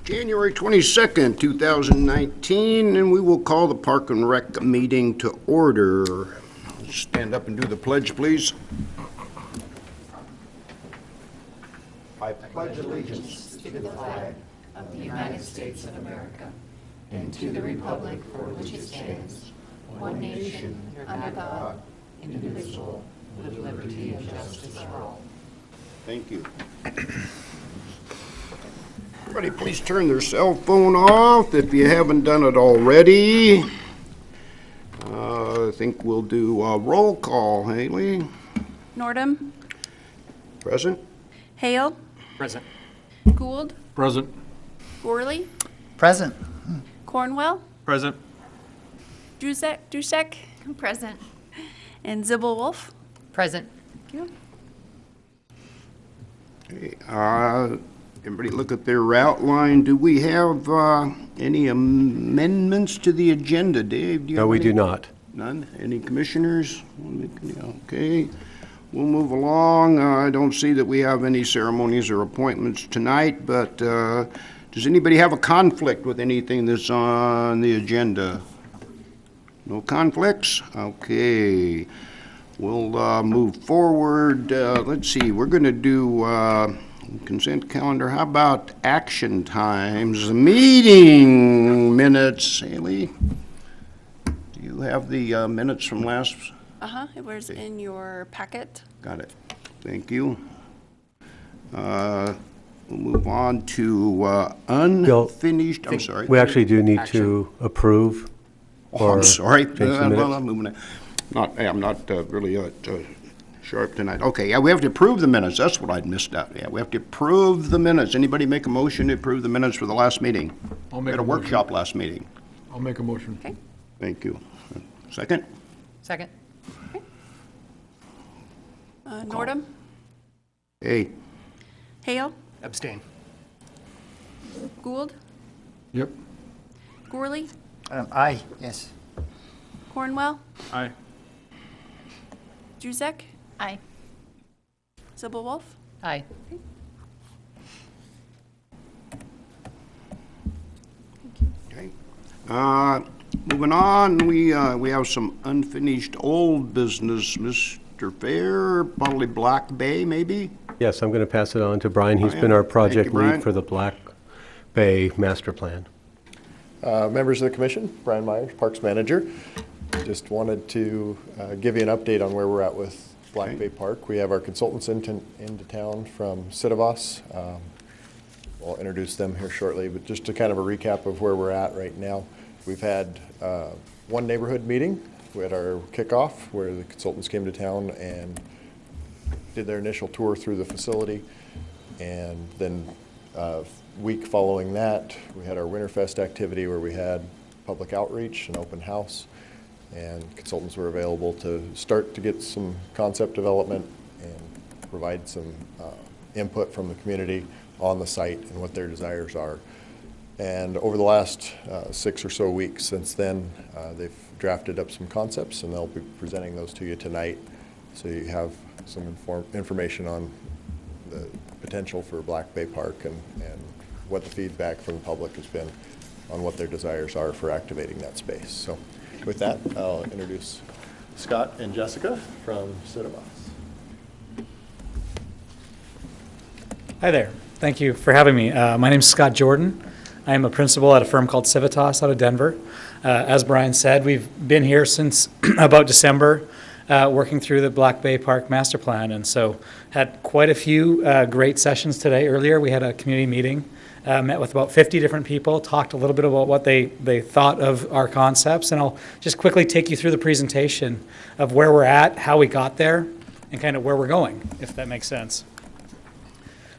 January 22nd, 2019, and we will call the Park and Rec meeting to order. Stand up and do the pledge, please. I pledge allegiance to the flag of the United States of America and to the republic for which it stands, one nation, under God, indivisible, with liberty and justice for all. Thank you. Everybody, please turn their cell phone off if you haven't done it already. I think we'll do a roll call. Haley? Noordam? Present? Hale? Present. Gould? Present. Gourley? Present. Cornwell? Present. Duczek? Present. And Zibell-Wolfe? Present. Thank you. Okay, everybody look at their outline. Do we have any amendments to the agenda? Dave, do you No, have we any? do not. None? Any commissioners? Okay, we'll move along. I don't see that we have any ceremonies or appointments tonight, but does anybody have a conflict with anything that's on the agenda? No conflicts? Okay. We'll move forward. Let's see, we're going to do consent calendar. How about action times? Meeting minutes. Haley, do you have the minutes from last? It was in your packet. Got it. Thank you. We'll move on to unfinished. I'm sorry. We actually do need to approve. Oh, I'm sorry. change the minutes. Well, I'm moving on. I'm not really sharp tonight. Okay, yeah, we have to approve the minutes. That's what I'd missed out. Yeah, we have to approve the minutes. Anybody make a motion to approve the minutes for the last meeting? I'll We make had a motion. workshop last meeting. I'll make a motion. Okay. Thank you. Second? Second. Noordam? Hey, Hale? Abstain. Gould? Yep. Gourley? Aye, yes. Cornwell? Aye. Duczek? Aye. Zibell-Wolfe? Aye. okay. Moving on, we have some unfinished old business. Mr. Fair, probably Black Bay, maybe? Yes, I'm going to pass it on to Brian. He's Brian. been our Thank project you, Brian. lead for the Black Bay Master Plan. Members of the commission, Brian Myers, Parks Manager. Just wanted to give you an update on where we're at with Black Bay Park. We have our consultants into town from CEREMONIES. We'll introduce them here shortly, but just to kind of a recap of where we're at right now. We've had one neighborhood meeting. We had our kickoff where the consultants came to town and did their initial tour through the facility. And then week following that, we had our Winterfest activity where we had public outreach and open house, and consultants were available to start to get some concept development and provide some input from the community on the site and what their desires are. And over the last 6 or so weeks since then, they've drafted up some concepts, and they'll be presenting those to you tonight, so you have some information on the potential for Black Bay Park and what the feedback from the public has been on what their desires are for activating that space. So with that, I'll introduce Scott and Jessica from CEREMONIES. Hi there. Thank you for having me. My name is Scott Jordan. I am a principal at a firm called Civitas out of Denver. As Brian said, we've been here since about December, working through the Black Bay Park Master Plan, and so had quite a few great sessions today. Earlier, we had a community meeting, met with about 50 different people, talked a little bit about what they thought of our concepts, and I'll just quickly take you through the presentation of where we're at, how we got there, and kind of where we're going, if that makes sense.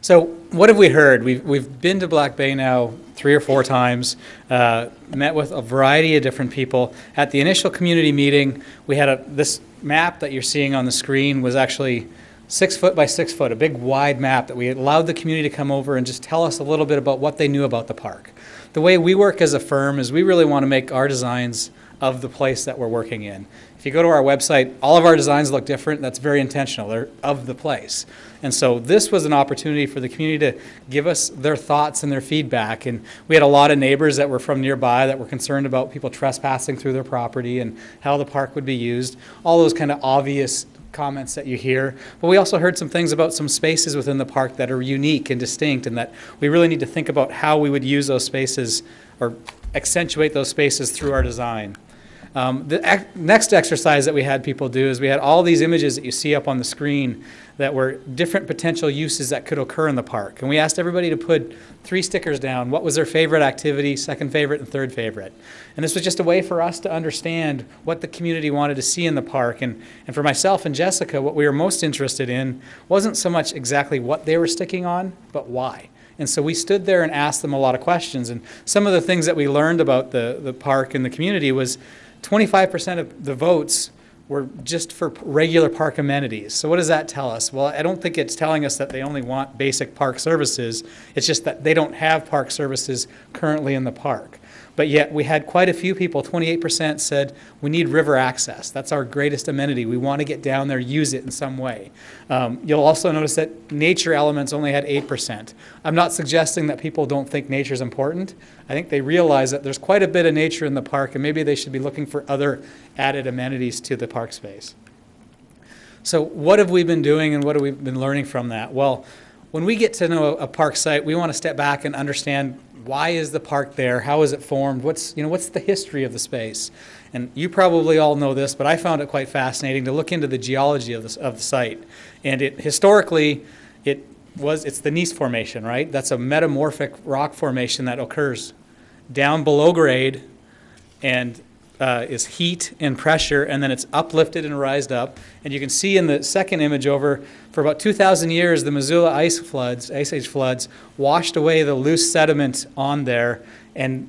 So what have we heard? We've been to Black Bay now 3 or 4 times, met with a variety of different people. At the initial community meeting, we had this map that you're seeing on the screen was actually 6 foot by 6 foot, a big wide map that we allowed the community to come over and just tell us a little bit about what they knew about the park. The way we work as a firm is we really want to make our designs of the place that we're working in. If you go to our website, all of our designs look different. That's very intentional. They're of the place. And so this was an opportunity for the community to give us their thoughts and their feedback. And we had a lot of neighbors that were from nearby that were concerned about people trespassing through their property and how the park would be used. All those kind of obvious comments that you hear. But we also heard some things about some spaces within the park that are unique and distinct, and that we really need to think about how we would use those spaces or accentuate those spaces through our design. The next exercise that we had people do is we had all these images that you see up on the screen that were different potential uses that could occur in the park. And we asked everybody to put 3 stickers down. What was their favorite activity, second favorite, and third favorite? And this was just a way for us to understand what the community wanted to see in the park. And for myself and Jessica, what we were most interested in wasn't so much exactly what they were sticking on, but why. And so we stood there and asked them a lot of questions. And some of the things that we learned about the park and the community was 25% of the votes were just for regular park amenities. So what does that tell us? Well, I don't think it's telling us that they only want basic park services. It's just that they don't have park services currently in the park. But yet we had quite a few people, 28% said we need river access. That's our greatest amenity. We want to get down there, use it in some way. You'll also notice that nature elements only had 8%. I'm not suggesting that people don't think nature is important. I think they realize that there's quite a bit of nature in the park, and maybe they should be looking for other added amenities to the park space. So what have we been doing and what have we been learning from that? Well, when we get to know a park site, we want to step back and understand, why is the park there? How is it formed? What's the history of the space? And you probably all know this, but I found it quite fascinating to look into the geology of the site. And historically, it's the gneiss formation, right? That's a metamorphic rock formation that occurs down below grade and is heat and pressure, and then it's uplifted and rised up. And you can see in the second image over, for about 2,000 years, the Missoula Ice Age floods, washed away the loose sediment on there and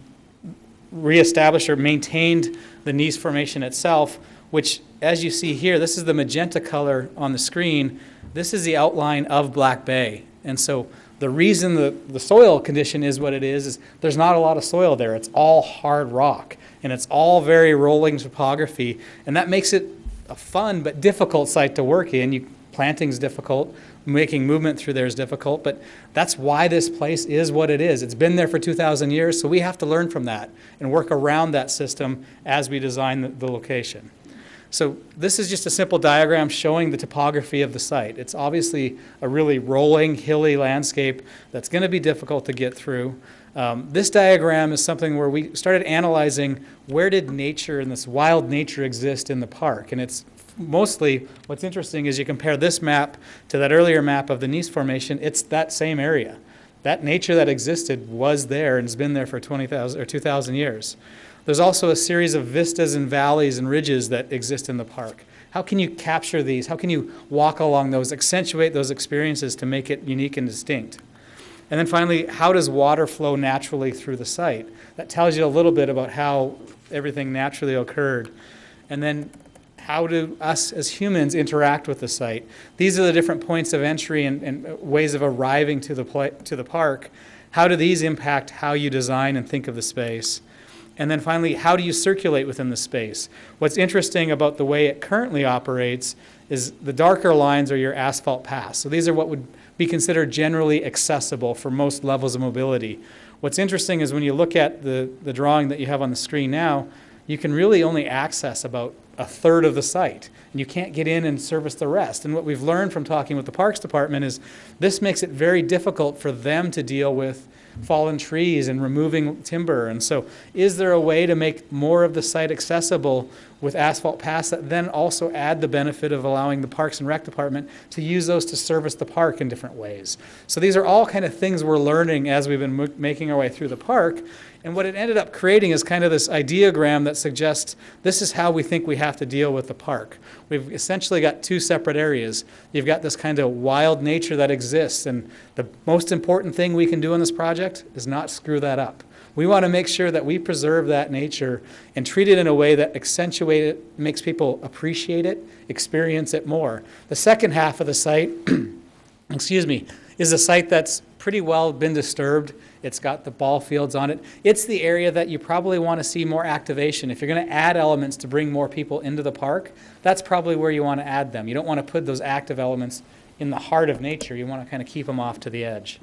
reestablished or maintained the gneiss formation itself, which, as you see here, this is the magenta color on the screen. This is the outline of Black Bay. And so the reason the soil condition is what it is there's not a lot of soil there. It's all hard rock, and it's all very rolling topography, and that makes it a fun but difficult site to work in. Planting's difficult, making movement through there is difficult, but that's why this place is what it is. It's been there for 2,000 years, so we have to learn from that and work around that system as we design the location. So this is just a simple diagram showing the topography of the site. It's obviously a really rolling, hilly landscape that's going to be difficult to get through. This diagram is something where we started analyzing where did nature and this wild nature exist in the park. And it's mostly, what's interesting is you compare this map to that earlier map of the gneiss formation, it's that same area. That nature that existed was there and has been there for 20,000 or 2,000 years. There's also a series of vistas and valleys and ridges that exist in the park. How can you capture these? How can you walk along those, accentuate those experiences to make it unique and distinct? And then finally, how does water flow naturally through the site? That tells you a little bit about how everything naturally occurred. And then how do us as humans interact with the site? These are the different points of entry and ways of arriving to the park. How do these impact how you design and think of the space? And then finally, how do you circulate within the space? What's interesting about the way it currently operates is the darker lines are your asphalt paths. So these are what would be considered generally accessible for most levels of mobility. What's interesting is when you look at the drawing that you have on the screen now, you can really only access about a third of the site, and you can't get in and service the rest. And what we've learned from talking with the Parks Department is this makes it very difficult for them to deal with fallen trees and removing timber. And so is there a way to make more of the site accessible with asphalt paths that then also add the benefit of allowing the Parks and Rec Department to use those to service the park in different ways? So these are all kind of things we're learning as we've been making our way through the park. And what it ended up creating is kind of this ideogram that suggests this is how we think we have to deal with the park. We've essentially got two separate areas. You've got this kind of wild nature that exists, and the most important thing we can do in this project is not screw that up. We want to make sure that we preserve that nature and treat it in a way that accentuates it, makes people appreciate it, experience it more. The second half of the site, excuse me, is a site that's pretty well been disturbed It's got the ball fields on it. It's the area that you probably want to see more activation. If you're going to add elements to bring more people into the park, that's probably where you want to add them. You don't want to put those active elements in the heart of nature. You want to kind of keep them off to the edge.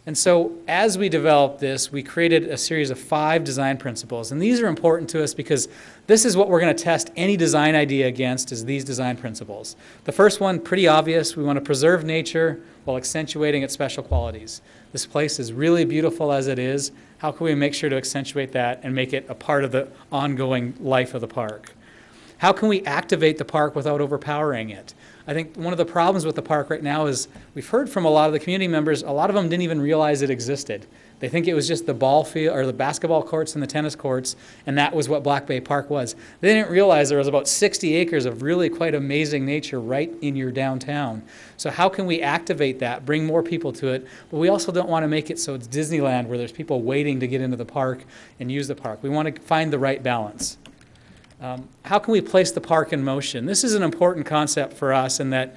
And so as we developed this, we created a series of 5 design principles. And these are important to us because this is what we're going to test any design idea against, is these design principles. The first one, pretty obvious. We want to preserve nature while accentuating its special qualities. This place is really beautiful as it is. How can we make sure to accentuate that and make it a part of the ongoing life of the park? How can we activate the park without overpowering it? I think one of the problems with the park right now is we've heard from a lot of the community members, a lot of them didn't even realize it existed. They think it was just the ball field or the basketball courts and the tennis courts, and that was what Black Bay Park was. They didn't realize there was about 60 acres of really quite amazing nature right in your downtown. So how can we activate that, bring more people to it? But we also don't want to make it so it's Disneyland where there's people waiting to get into the park and use the park. We want to find the right balance. How can we place the park in motion? This is an important concept for us in that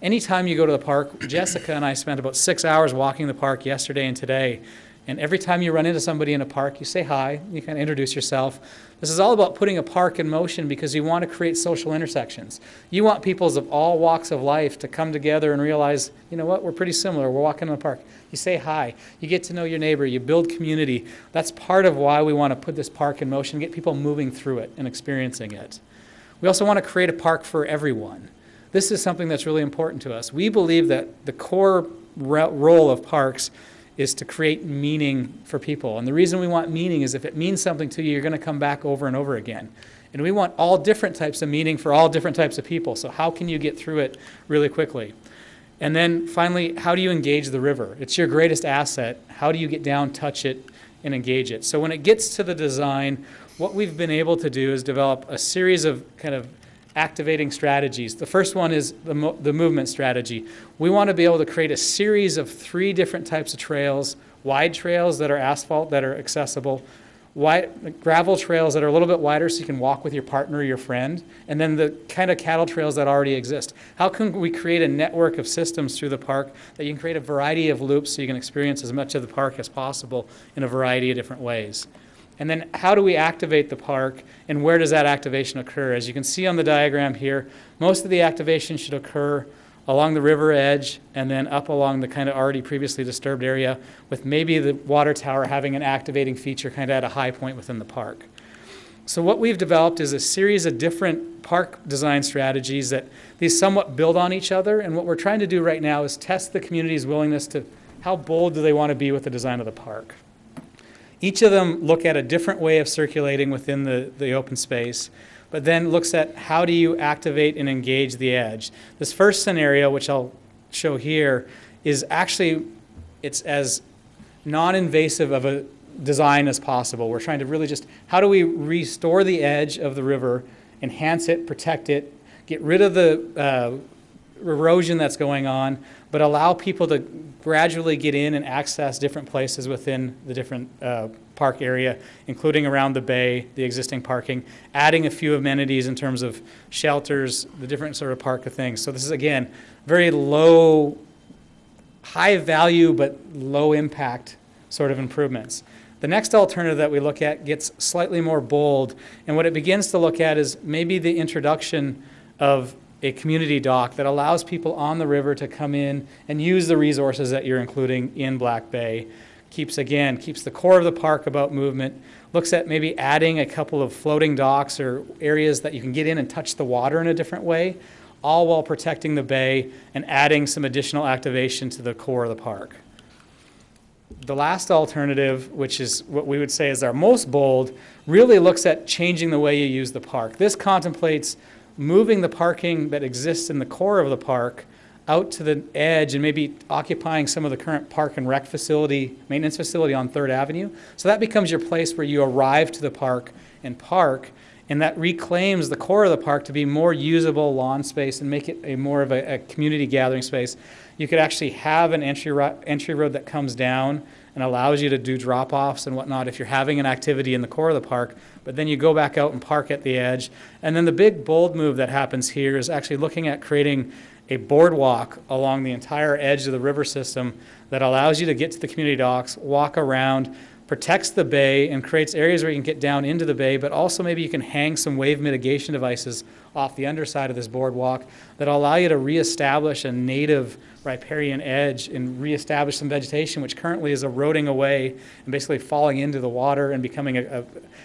anytime you go to the park, Jessica and I spent about 6 hours walking the park yesterday and today, and every time you run into somebody in a park, you say hi, you kind of introduce yourself. This is all about putting a park in motion because you want to create social intersections. You want peoples of all walks of life to come together and realize, you know what, we're pretty similar, we're walking in the park. You say hi, you get to know your neighbor, you build community. That's part of why we want to put this park in motion, get people moving through it and experiencing it. We also want to create a park for everyone. This is something that's really important to us. We believe that the core role of parks is to create meaning for people. And the reason we want meaning is if it means something to you, you're going to come back over and over again. And we want all different types of meaning for all different types of people. So how can you get through it really quickly? And then finally, how do you engage the river? It's your greatest asset. How do you get down, touch it, and engage it? So when it gets to the design, what we've been able to do is develop a series of kind of activating strategies. The first one is the movement strategy. We want to be able to create a series of 3 different types of trails: wide trails that are asphalt, that are accessible, wide gravel trails that are a little bit wider so you can walk with your partner or your friend, and then the kind of cattle trails that already exist. How can we create a network of systems through the park that you can create a variety of loops so you can experience as much of the park as possible in a variety of different ways? And then how do we activate the park, and where does that activation occur? As you can see on the diagram here, most of the activation should occur along the river edge and then up along the kind of already previously disturbed area, with maybe the water tower having an activating feature kind of at a high point within the park. So what we've developed is a series of different park design strategies that these somewhat build on each other, and what we're trying to do right now is test the community's willingness to how bold do they want to be with the design of the park. Each of them look at a different way of circulating within the open space, but then looks at how do you activate and engage the edge. This first scenario, which I'll show here, is actually, it's as non-invasive of a design as possible. We're trying to really just, how do we restore the edge of the river, enhance it, protect it, get rid of the erosion that's going on, but allow people to gradually get in and access different places within the different park area, including around the bay, the existing parking, adding a few amenities in terms of shelters, the different sort of park of things. So this is, again, very low, high value, but low impact sort of improvements. The next alternative that we look at gets slightly more bold, and what it begins to look at is maybe the introduction of a community dock that allows people on the river to come in and use the resources that you're including in Black Bay. Keeps the core of the park about movement, looks at maybe adding a couple of floating docks or areas that you can get in and touch the water in a different way, all while protecting the bay and adding some additional activation to the core of the park. The last alternative, which is what we would say is our most bold, really looks at changing the way you use the park. This contemplates moving the parking that exists in the core of the park out to the edge and maybe occupying some of the current park and rec facility, maintenance facility on 3rd Avenue. So that becomes your place where you arrive to the park, and that reclaims the core of the park to be more usable lawn space and make it a more of a community gathering space. You could actually have an entry road that comes down and allows you to do drop-offs and whatnot if you're having an activity in the core of the park, but then you go back out and park at the edge. And then the big bold move that happens here is actually looking at creating a boardwalk along the entire edge of the river system that allows you to get to the community docks, walk around, protects the bay, and creates areas where you can get down into the bay, but also maybe you can hang some wave mitigation devices off the underside of this boardwalk that allow you to reestablish a native riparian edge and reestablish some vegetation, which currently is eroding away and basically falling into the water and becoming a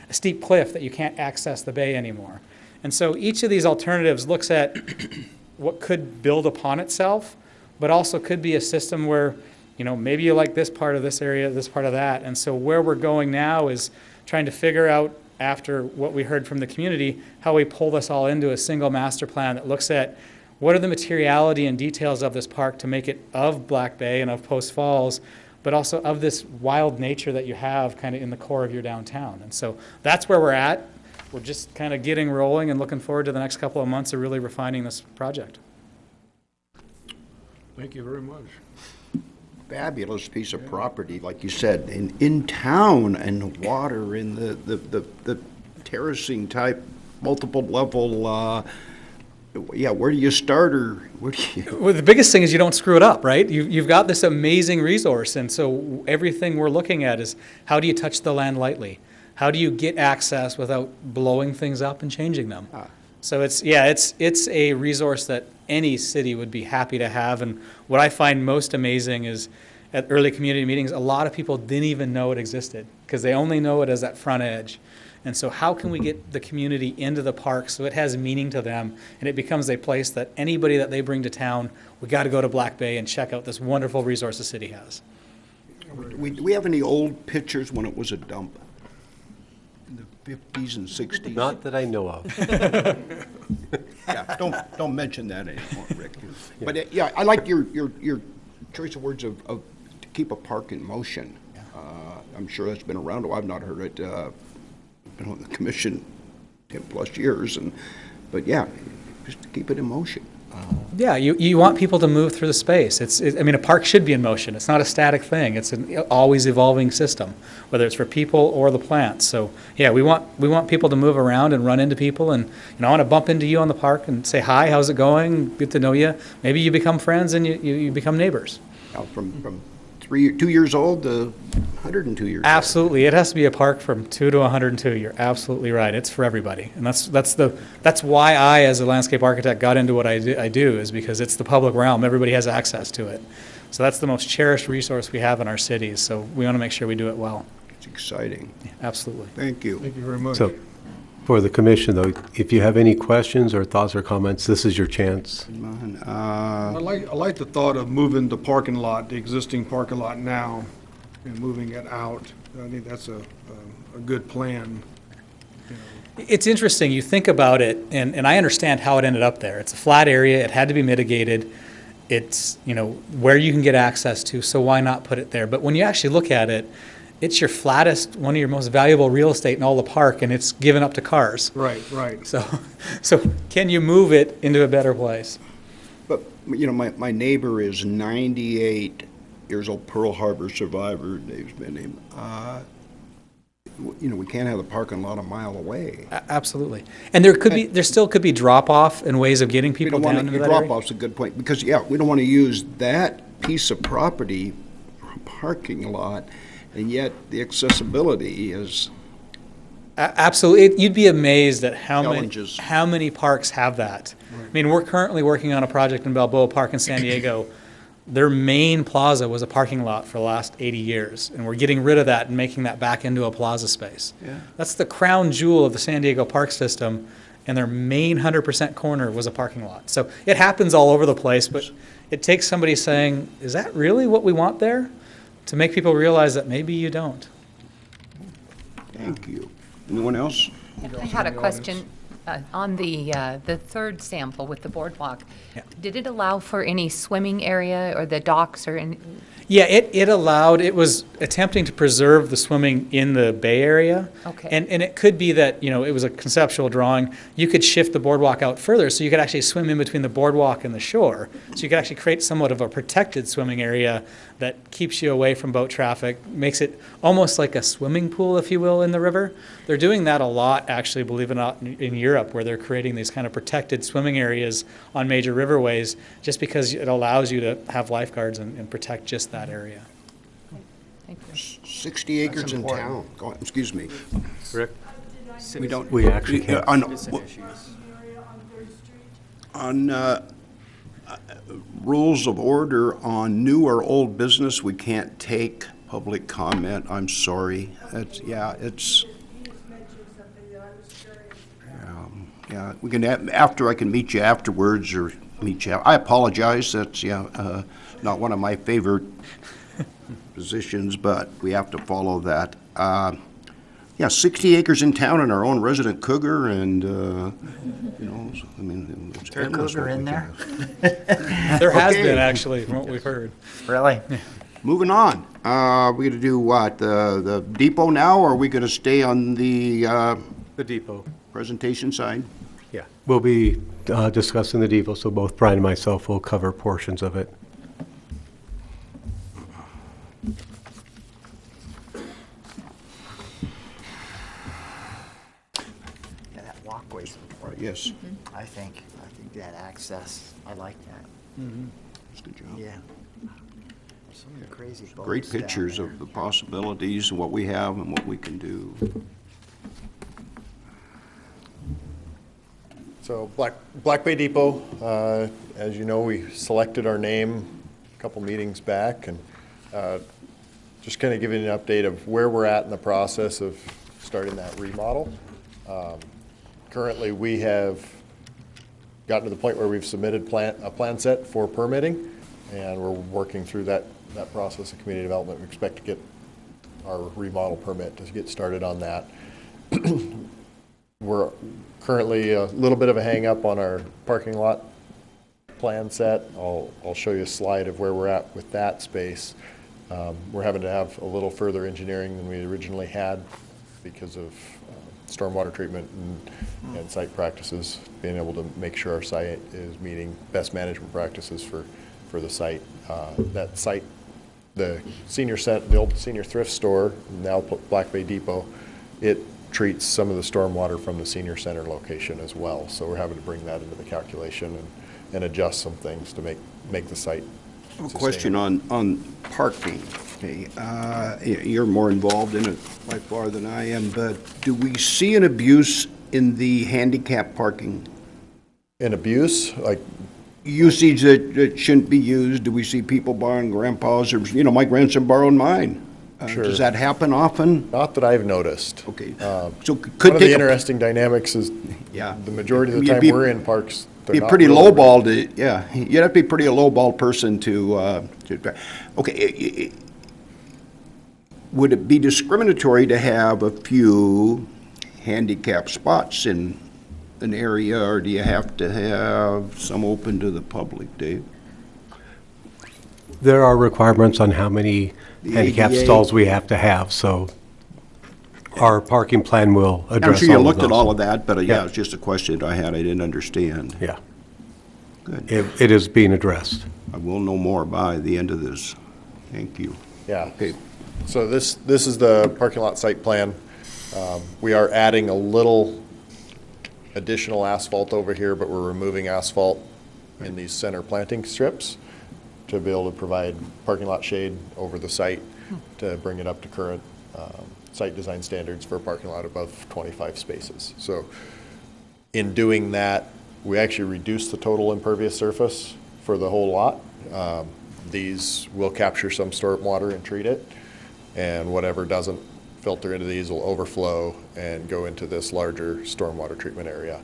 steep cliff that you can't access the bay anymore. And so each of these alternatives looks at what could build upon itself, but also could be a system where, you know, maybe you like this part of this area, this part of that. And so where we're going now is trying to figure out, after what we heard from the community, how we pull this all into a single master plan that looks at what are the materiality and details of this park to make it of Black Bay and of Post Falls, but also of this wild nature that you have kind of in the core of your downtown. And so that's where we're at. We're just kind of getting rolling and looking forward to the next couple of months of really refining this project. Thank you very much. Fabulous piece of property, like you said, in town, and water in the terracing type, multiple level, yeah, where do you start, or where do you? Well, the biggest thing is you don't screw it up, right? You've got this amazing resource, and so everything we're looking at is how do you touch the land lightly? How do you get access without blowing things up and changing them? So it's a resource that any city would be happy to have. And what I find most amazing is at early community meetings, a lot of people didn't even know it existed because they only know it as that front edge. And so how can we get the community into the park so it has meaning to them and it becomes a place that anybody that they bring to town, we got to go to Black Bay and check out this wonderful resource the city has. Do we have any old pictures when it was a dump? In the 50s and 60s? Not that I know of. Yeah, don't mention that anymore, Rick. But yeah, I like your choice of words of to keep a park in motion. I'm sure that's been around. I've not heard it. Been on the commission 10+ years, but yeah, just to keep it in motion. Yeah, you want people to move through the space. I mean, a park should be in motion. It's not a static thing. It's an always evolving system, whether it's for people or the plants. So yeah, we want people to move around and run into people, and I want to bump into you on the park and say hi, how's it going? Get to know you. Maybe you become friends and you become neighbors. Now, from 2 years old to 102 years old. Absolutely, it has to be a park from 2 to 102. You're absolutely right. It's for everybody, and that's why I, as a landscape architect, got into what I do is because it's the public realm. Everybody has access to it, so that's the most cherished resource we have in our cities. So we want to make sure we do it well. It's exciting. Yeah, absolutely. Thank you. Thank you very much. So, for the commission, though, if you have any questions or thoughts or comments, this is your chance. I like the thought of moving the parking lot, the existing parking lot now, and moving it out. I think that's a good plan. It's interesting. You think about it, and I understand how it ended up there. It's a flat area. It had to be mitigated. It's, where you can get access to, so why not put it there? But when you actually look at it, it's your flattest, one of your most valuable real estate in all the park, and it's given up to cars. Right. So can you move it into a better place? But, my neighbor is 98 years old, Pearl Harbor survivor, Dave's been him. We can't have the parking lot a mile away. Absolutely. And there still could be drop-off and ways of getting people down into that area. Drop-off's a good point, because, we don't want to use that piece of property for a parking lot, and yet the accessibility is... Absolutely. You'd be amazed at how many parks have that. Right. I mean, we're currently working on a project in Balboa Park in San Diego. Their main plaza was a parking lot for the last 80 years, and we're getting rid of that and making that back into a plaza space. Yeah. That's the crown jewel of the San Diego park system, and their main 100% corner was a parking lot. So it happens all over the place, but it takes somebody saying, is that really what we want there? To make people realize that maybe you don't. Thank you. Anyone else? I had a question on the third sample with the boardwalk. Yeah. Did it allow for any swimming area or the docks or any? Yeah, it was attempting to preserve the swimming in the bay area. Okay. And it could be that, it was a conceptual drawing. You could shift the boardwalk out further so you could actually swim in between the boardwalk and the shore. So you could actually create somewhat of a protected swimming area that keeps you away from boat traffic, makes it almost like a swimming pool, if you will, in the river. They're doing that a lot, actually, believe it or not, in Europe. Europe, where they're creating these kind of protected swimming areas on major riverways, just because it allows you to have lifeguards and protect just that area. Thank you. 60 acres in town. Oh, excuse me. Rick? We don't. We actually can't. On rules of order on new or old business, we can't take public comment. I'm sorry. It's, yeah, it's. Yeah, we can, after I can meet you afterwards or meet you. I apologize. That's, yeah, not one of my favorite positions, but we have to follow that. Yeah, 60 acres in town and our own resident cougar and, you know, I mean, it's There a endless cougar what in we there? can- There has Okay. been, actually, from what we've heard. Really? Moving on. We gonna do what? The depot now, or are we gonna stay on the The depot. presentation side? Yeah. We'll be discussing the depot, so both Brian and myself will cover portions of it. Yeah, that walkway's important, Yes. I think. I think that access, I like that. That's a good job. Yeah. Some of the crazy boats Great down pictures there. of the possibilities and what we have and what we can do. So Black Bay Depot, as you know, we selected our name a couple meetings back, and just kind of giving an update of where we're at in the process of starting that remodel. Currently, we have gotten to the point where we've submitted a plan set for permitting, and we're working through that process of community development. We expect to get our remodel permit to get started on that. We're currently a little bit of a hang up on our parking lot plan set. I'll show you a slide of where we're at with that space. We're having to have a little further engineering than we originally had because of stormwater treatment and site practices, being able to make sure our site is meeting best management practices for the site. That site, the old senior thrift store, now Black Bay Depot, it treats some of the stormwater from the senior center location as well. So we're having to bring that into the calculation and adjust some things to make the site I have a question on parking. Okay, you're more involved in it by far than I am, but do we see an abuse in the handicap parking? An abuse, like, Usage that shouldn't be used? Do we see people borrowing grandpa's, or, you know, my grandson borrowed mine? Sure. Does that happen often? not that I've noticed. Okay, One so of could the take a, interesting dynamics is yeah. the majority of the You'd time be- we're in parks. they're Be not pretty really- lowballed, yeah, you'd have to be pretty a lowball person to, okay. Would it be discriminatory to have a few handicap spots in an area, or do you have to have some open to the public, Dave? There are requirements on how many The handicap ADA. stalls we have to have, so our parking plan will I'm address sure you all of looked at those. all of that, but yeah, Yeah. it's just a question that I had, I didn't understand. Yeah, Good. it is being addressed. I will know more by the end of this. Thank you. Yeah. Okay, So this is the parking lot site plan. We are adding a little additional asphalt over here, but we're removing asphalt in these center planting strips to be able to provide parking lot shade over the site to bring it up to current site design standards for a parking lot above 25 spaces. So in doing that, we actually reduce the total impervious surface for the whole lot. These will capture some storm water and treat it, and whatever doesn't filter into these will overflow and go into this larger stormwater treatment area.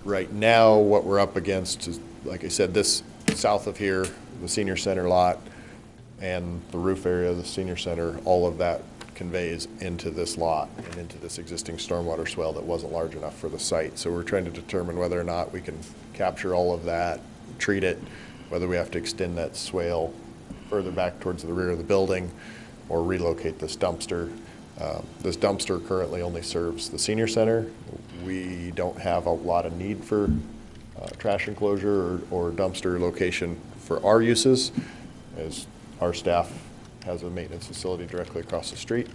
Right now, what we're up against is, like I said, this south of here, the senior center lot, and the roof area of the senior center, all of that conveys into this lot and into this existing stormwater swell that wasn't large enough for the site. So we're trying to determine whether or not we can capture all of that, treat it, whether we have to extend that swale further back towards the rear of the building or relocate this dumpster. This dumpster currently only serves the senior center. We don't have a lot of need for trash enclosure or dumpster location for our uses, as our staff has a maintenance facility directly across the street.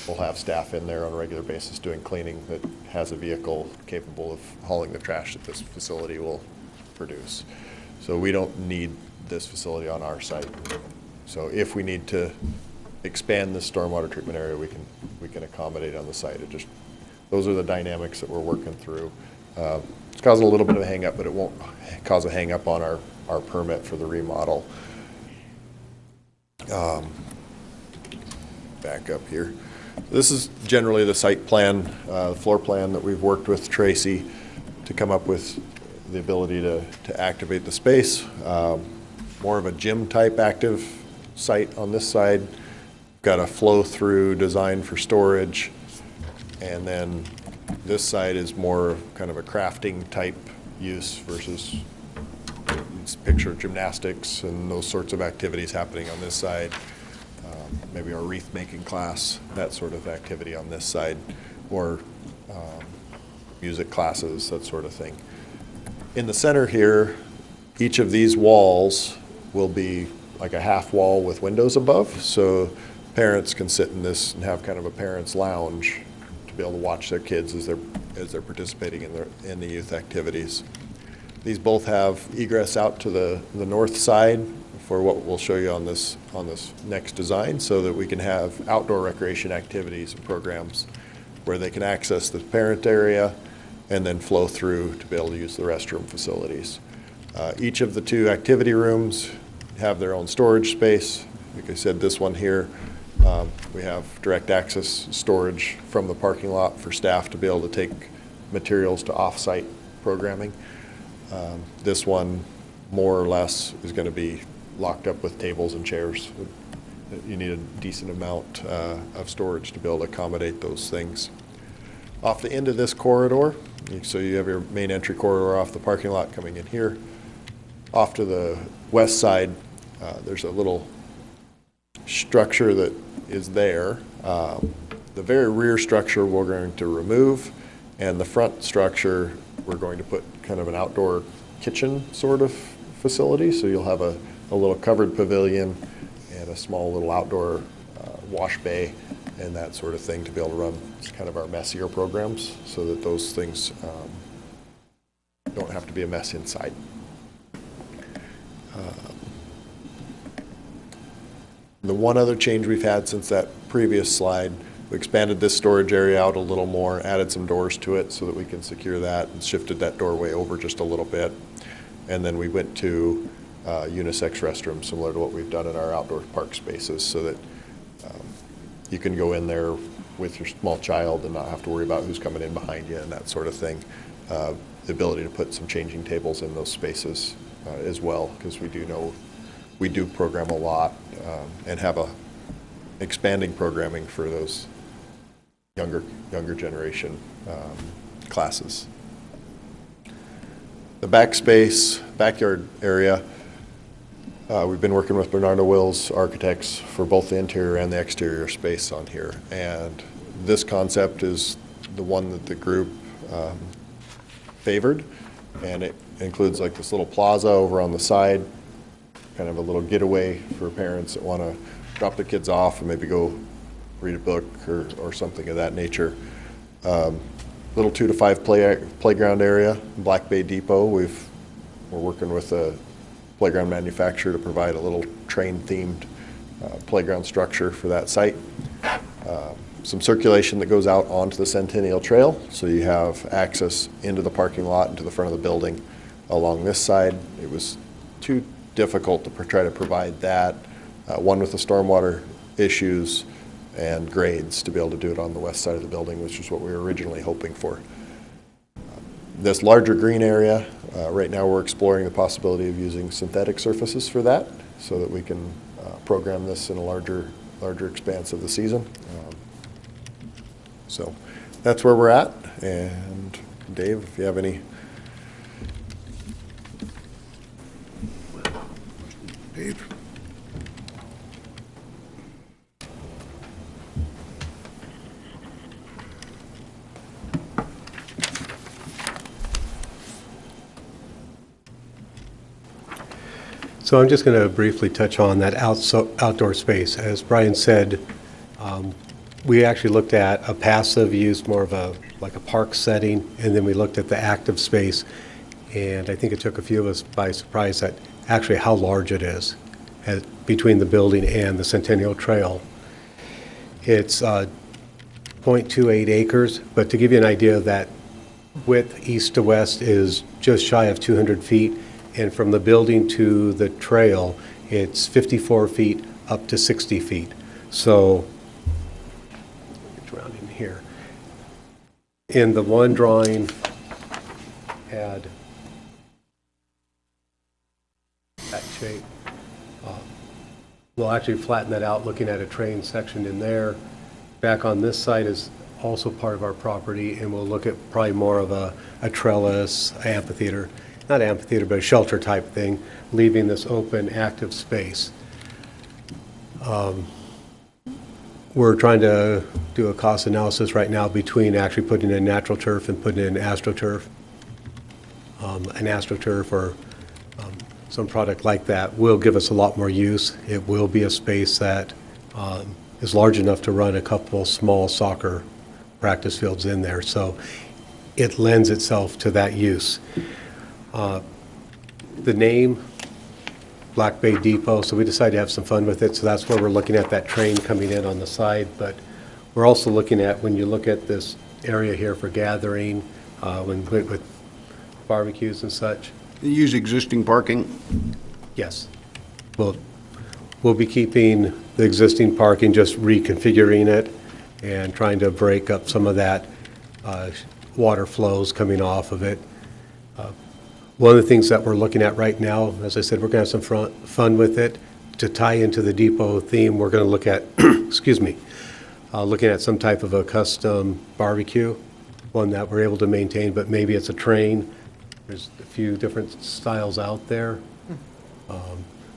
we'll have staff in there on a regular basis doing cleaning that has a vehicle capable of hauling the trash that this facility will produce. So we don't need this facility on our site. So if we need to expand the stormwater treatment area, we can accommodate on the site. Those are the dynamics that we're working through. It's causing a little bit of a hang up, but it won't cause a hang up on our permit for the remodel. Back up here. This is generally the site plan, the floor plan that we've worked with Tracy to come up with the ability to activate the space. More of a gym type active site on this side. Got a flow through design for storage, and then this side is more kind of a crafting type use versus picture gymnastics and those sorts of activities happening on this side. Maybe our wreath making class, that sort of activity on this side, or music classes, that sort of thing. In the center here, each of these walls will be like a half wall with windows above, so parents can sit in this and have kind of a parents' lounge to be able to watch their kids as they're participating in the youth activities. These both have egress out to the north side for what we'll show you on this next design, so that we can have outdoor recreation activities and programs where they can access the parent area and then flow through to be able to use the restroom facilities. Each of the two activity rooms have their own storage space. Like I said, this one here, we have direct access storage from the parking lot for staff to be able to take materials to off-site programming. This one, more or less, is going to be locked up with tables and chairs. You need a decent amount of storage to be able to accommodate those things. Off the end of this corridor, so you have your main entry corridor off the parking lot coming in here. Off to the west side, there's a little structure that is there. The very rear structure we're going to remove, and the front structure we're going to put kind of an outdoor kitchen sort of facility. So you'll have a little covered pavilion and a small little outdoor wash bay and that sort of thing to be able to run kind of our messier programs, so that those things don't have to be a mess inside. The one other change we've had since that previous slide, we expanded this storage area out a little more, added some doors to it so that we can secure that, and shifted that doorway over just a little bit. And then we went to unisex restrooms, similar to what we've done in our outdoor park spaces, so that you can go in there with your small child and not have to worry about who's coming in behind you and that sort of thing. The ability to put some changing tables in those spaces as well, because we do know we do program a lot and have a expanding programming for those younger generation classes. The backyard area, we've been working with Bernardo Wills Architects for both the interior and the exterior space on here, and this concept is the one that the group favored, and it includes like this little plaza over on the side, kind of a little getaway for parents that want to drop their kids off and maybe go read a book or something of that nature. Little 2 to 5 playground area. Black Bay Depot, we're working with a playground manufacturer to provide a little train-themed playground structure for that site. Some circulation that goes out onto the Centennial Trail, so you have access into the parking lot and to the front of the building along this side. It was too difficult to try to provide that, one with the stormwater issues and grades, to be able to do it on the west side of the building, which is what we were originally hoping for. This larger green area, right now we're exploring the possibility of using synthetic surfaces for that, so that we can program this in a larger expanse of the season. So that's where we're at. And Dave, if you have any. Dave? So I'm just going to briefly touch on that outdoor space. As Brian said, We actually looked at a passive use, more of a, like a park setting, and then we looked at the active space. And I think it took a few of us by surprise at actually how large it is between the building and the Centennial Trail. It's 0.28 acres, but to give you an idea, that width east to west is just shy of 200 feet, and from the building to the trail, it's 54 feet up to 60 feet. So, it's around in here. In the one drawing, had that shape. We'll actually flatten that out, looking at a train section in there. Back on this side is also part of our property, and we'll look at probably more of a trellis, amphitheater, not amphitheater, but a shelter type thing, leaving this open, active space. We're trying to do a cost analysis right now between actually putting in natural turf and putting in AstroTurf. An AstroTurf or some product like that will give us a lot more use. It will be a space that is large enough to run a couple small soccer practice fields in there, so it lends itself to that use. The name, Black Bay Depot, so we decided to have some fun with it, so that's where we're looking at that train coming in on the side, but we're also looking at, when you look at this area here for gathering, with barbecues and such. You use existing parking? Yes. We'll be keeping the existing parking, just reconfiguring it and trying to break up some of that water flows coming off of it. One of the things that we're looking at right now, as I said, we're going to have some fun with it. To tie into the depot theme, we're going to look at, excuse me, looking at some type of a custom barbecue, one that we're able to maintain, but maybe it's a train. There's a few different styles out there.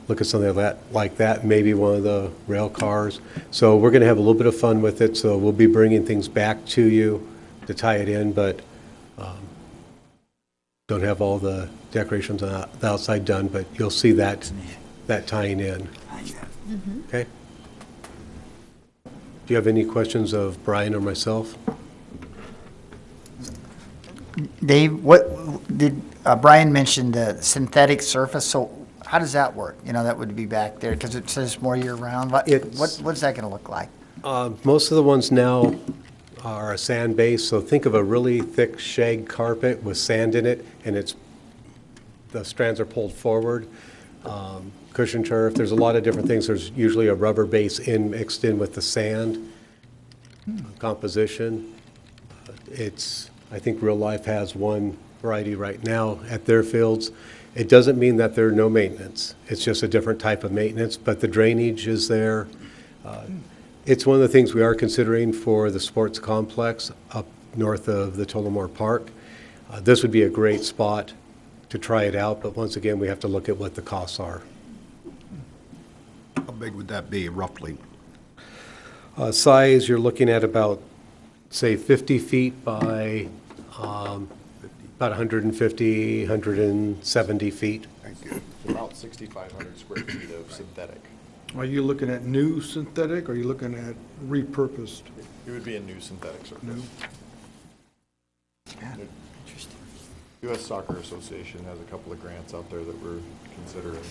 Look at something like that, maybe one of the rail cars. So we're going to have a little bit of fun with it, so we'll be bringing things back to you to tie it in, but don't have all the decorations on the outside done, but you'll see that tying in. Okay? Do you have any questions of Brian or myself? Dave, what did Brian mentioned the synthetic surface? So how does that work? You know, that would be back there because it says more year round. What's that going to look like? Most of the ones now are a sand base. So think of a really thick shag carpet with sand in it, and the strands are pulled forward. Cushion turf. There's a lot of different things. There's usually a rubber base mixed in with the sand composition. I think Real Life has one variety right now at their fields. It doesn't mean that there's no maintenance. It's just a different type of maintenance, but the drainage is there. It's one of the things we are considering for the sports complex up north of the Tullamore Park. This would be a great spot to try it out, but once again, we have to look at what the costs are. How big would that be, roughly? Size, you're looking at about, say, 50 feet by about 150, 170 feet. Thank you. About 6,500 square feet of synthetic. Are you looking at new synthetic, or are you looking at repurposed? It would be a new synthetic surface. New. Interesting. U.S. Soccer Association has a couple of grants out there that we're considering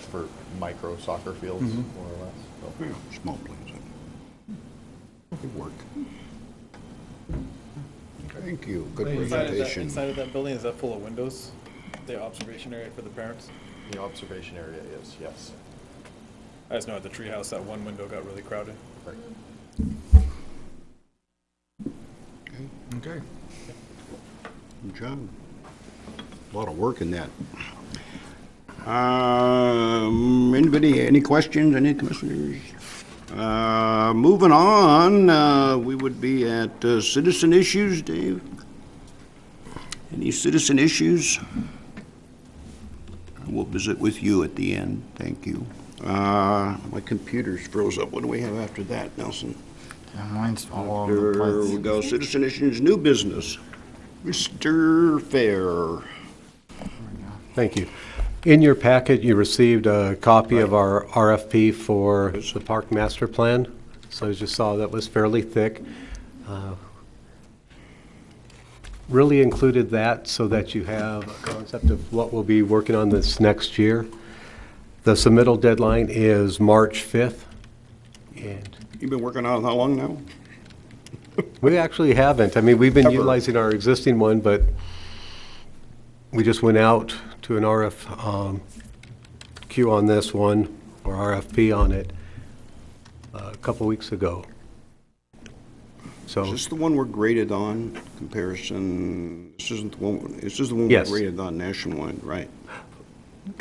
for micro soccer fields, more or less. So. Yeah, small planes. Good work. Thank you. Good presentation. Inside of that building, is that full of windows? The observation area for the parents? The observation area is, yes. I just know at the treehouse, that one window got really crowded. Right. Okay. John, a lot of work in that. Anybody, any questions, any commissioners? Moving on, we would be at citizen issues, Dave. Any citizen issues? We'll visit with you at the end, thank you. My computer's froze up. What do we have after that, Nelson? Mine's all over the There place. we go, citizen issues, new business. Mr. Fair. Thank you. In your packet, you received a copy of our RFP for the park master plan. So as you saw, that was fairly thick. Really included that so that you have a concept of what we'll be working on this next year. The submittal deadline is March 5th. And You've been working on it how long now? we actually haven't. I mean, we've been Ever. utilizing our existing one, but we just went out to an RFQ on this one, or RFP on it, a couple weeks ago. So, Is this the one we're graded on comparison? This isn't the one, this is the one we're Yes. graded on nationwide, right?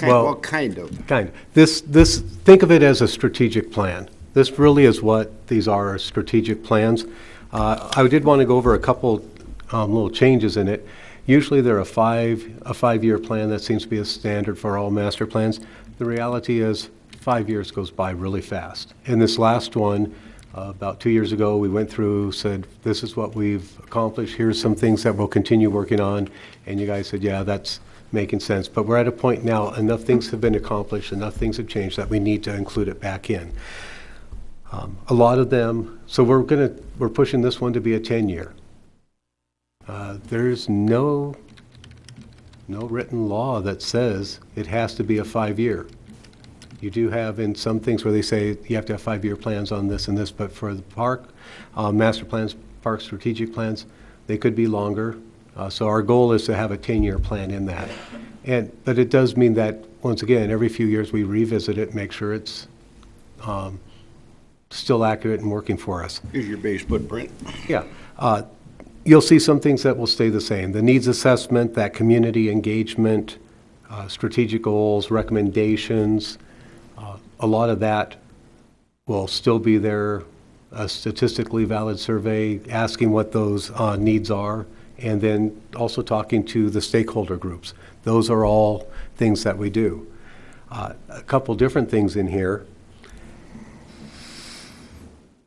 Well- Kind of. kind of. This, think of it as a strategic plan. This really is what these are, strategic plans. I did want to go over a couple little changes in it. Usually they're a five-year plan. That seems to be a standard for all master plans. The reality is 5 years goes by really fast. In this last one, about 2 years ago, we went through, said, this is what we've accomplished. Here's some things that we'll continue working on. And you guys said, yeah, that's making sense. But we're at a point now, enough things have been accomplished, enough things have changed that we need to include it back in. A lot of them, so we're pushing this one to be a 10-year. There's no written law that says it has to be a 5-year. You do have in some things where they say you have to have 5-year plans on this and this, but for the park, master plans, park strategic plans, they could be longer. So our goal is to have a 10-year plan in that. But it does mean that, once again, every few years we revisit it, make sure it's still accurate and working for us. Here's your base footprint. Yeah. You'll see some things that will stay the same. The needs assessment, that community engagement, strategic goals, recommendations, a lot of that will still be there. A statistically valid survey asking what those needs are, and then also talking to the stakeholder groups. Those are all things that we do. A couple different things in here.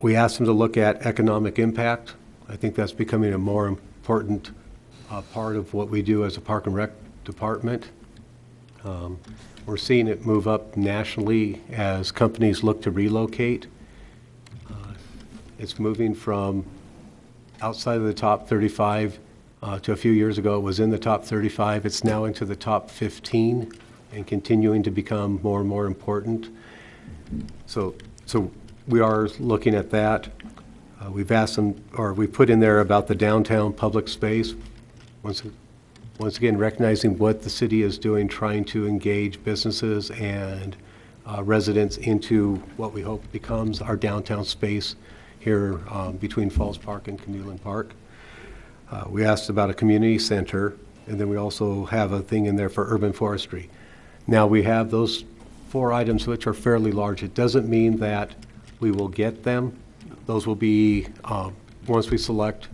We asked them to look at economic impact. I think that's becoming a more important part of what we do as a Park and Rec department. We're seeing it move up nationally as companies look to relocate. It's moving from outside of the top 35 to a few years ago it was in the top 35. It's now into the top 15 and continuing to become more and more important. So we are looking at that. We've asked them, or we put in there about the downtown public space. Once again, recognizing what the city is doing, trying to engage businesses and residents into what we hope becomes our downtown space here between Falls Park and Canoeland Park. We asked about a community center, and then we also have a thing in there for urban forestry. Now we have those 4 items which are fairly large. It doesn't mean that we will get them. Those will be, once we select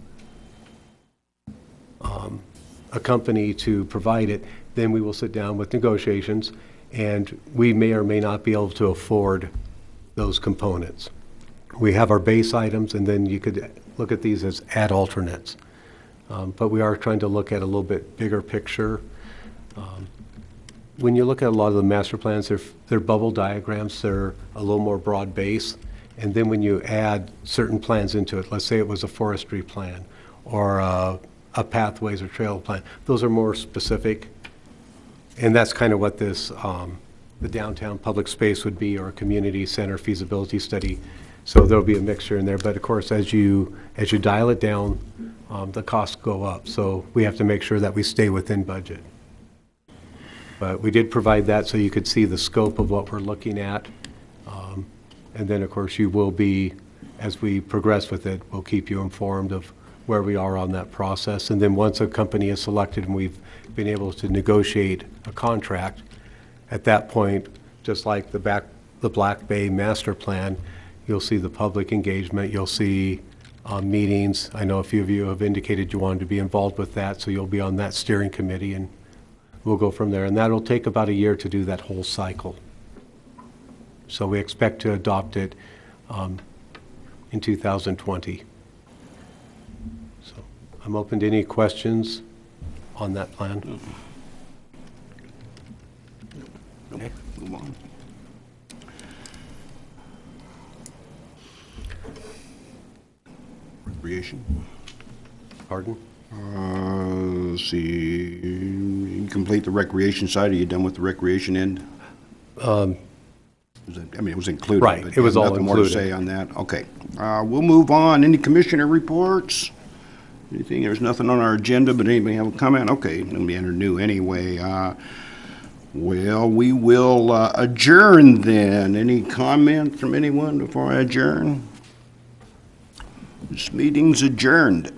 a company to provide it, then we will sit down with negotiations, and we may or may not be able to afford those components. We have our base items, and then you could look at these as add alternates. But we are trying to look at a little bit bigger picture. When you look at a lot of the master plans, they're bubble diagrams. They're a little more broad base. And then when you add certain plans into it, let's say it was a forestry plan or a pathways or trail plan, those are more specific. And that's kind of what this, the downtown public space would be, or a community center feasibility study. So there'll be a mixture in there. But of course, as you dial it down, the costs go up. So we have to make sure that we stay within budget. But we did provide that so you could see the scope of what we're looking at. And then, of course, you will be, as we progress with it, we'll keep you informed of where we are on that process. And then once a company is selected and we've been able to negotiate a contract, at that point, just like the Black Bay Master Plan, you'll see the public engagement, you'll see meetings. I know a few of you have indicated you wanted to be involved with that, so you'll be on that steering committee, and we'll go from there. And that'll take about a year to do that whole cycle. So we expect to adopt it in 2020. So I'm open to any questions on that plan. Move on. recreation? Pardon? Let's see, you complete the recreation side, are you done with the recreation end? I mean, it was included. Right, but it was all nothing more to included. say on that, okay. We'll move on, any commissioner reports? Anything, there's nothing on our agenda, but anybody have a comment? Okay, let me enter new anyway. Well, we will adjourn then. Any comment from anyone before I adjourn? This meeting's adjourned.